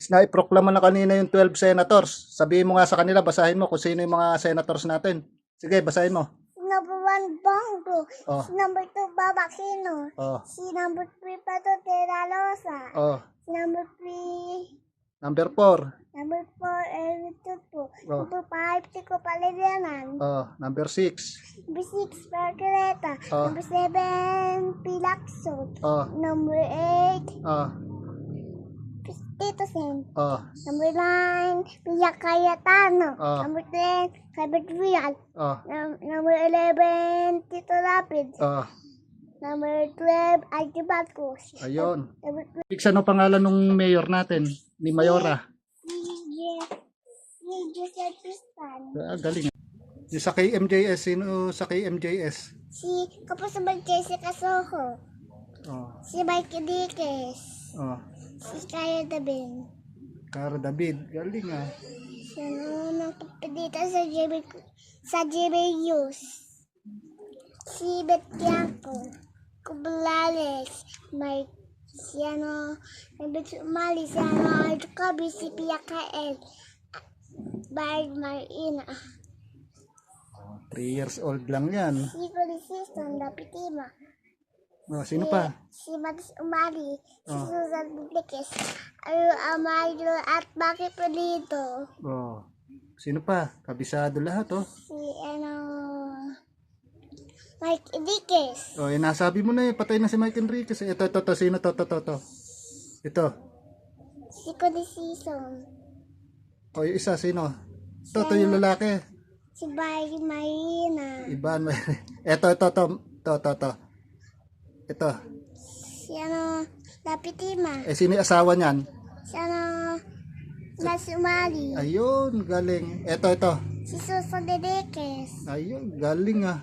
Naiproklama na kanina yung 12 senators. Sabihin mo nga sa kanila, basahin mo kung sino yung mga senators natin. Sige, basahin mo. Number 1, Bongo. Oh. Si number 2, Babakino. Oh. Si number 3, Pato de la Rosa. Oh. Si number 3, Number 4. number 4, Elvin Tupo. Oh. Number 5, Chico Palidianan. Oh. Number 6. Number 6, Percoleta. Oh. Number 7, Pilaxo. Oh. Number 8, Oh. Tito Sen. Oh. Number 9, Pia Cayetano. Oh. Number 10, Herbert Real. Oh. Number 11, Tito Lapid. Oh. Number 12, Arte Batkos. Ayun. Number Fix ano pangalan nung mayor natin? Ni Mayora. 12, Joseph Tristan. Ah, galing. Yung sa KMJS, sino sa KMJS? Si Kapusabal Jessica Soho. Oh. Si Mike Diquez. Oh. Si Kaya Dabin. Cara David, galing ah. Si ano nang kapatita sa JB News. Si Beth Bianco. Kublales. Mike. Si ano, Beth Umali. Si ano, Ardo Kabi. Si Pia Kael. Bard Marina. 3 years old lang yan. Si Felicison Dapitima. Oh, sino pa? Si Max Umali. Si Oh. Susan Bubliques. Ayo Amayo at Bakit Polito. Oh. Sino pa? Kabisado lahat oh. Si ano, Mike Enriquez. Oh, nasabi mo na eh, patay na si Mike Enriquez. Ito, sino to? Ito. Si Cody Season. O, yung isa, sino? Ito yung lalaki. Si Barry Marina. Iban. Ito. Ito. Si ano, Dapitima. Sino yung asawa niyan? Si ano, Mas Umali. Ayun, galing. Ito. Si Susan Enriquez. Ayun, galing ah.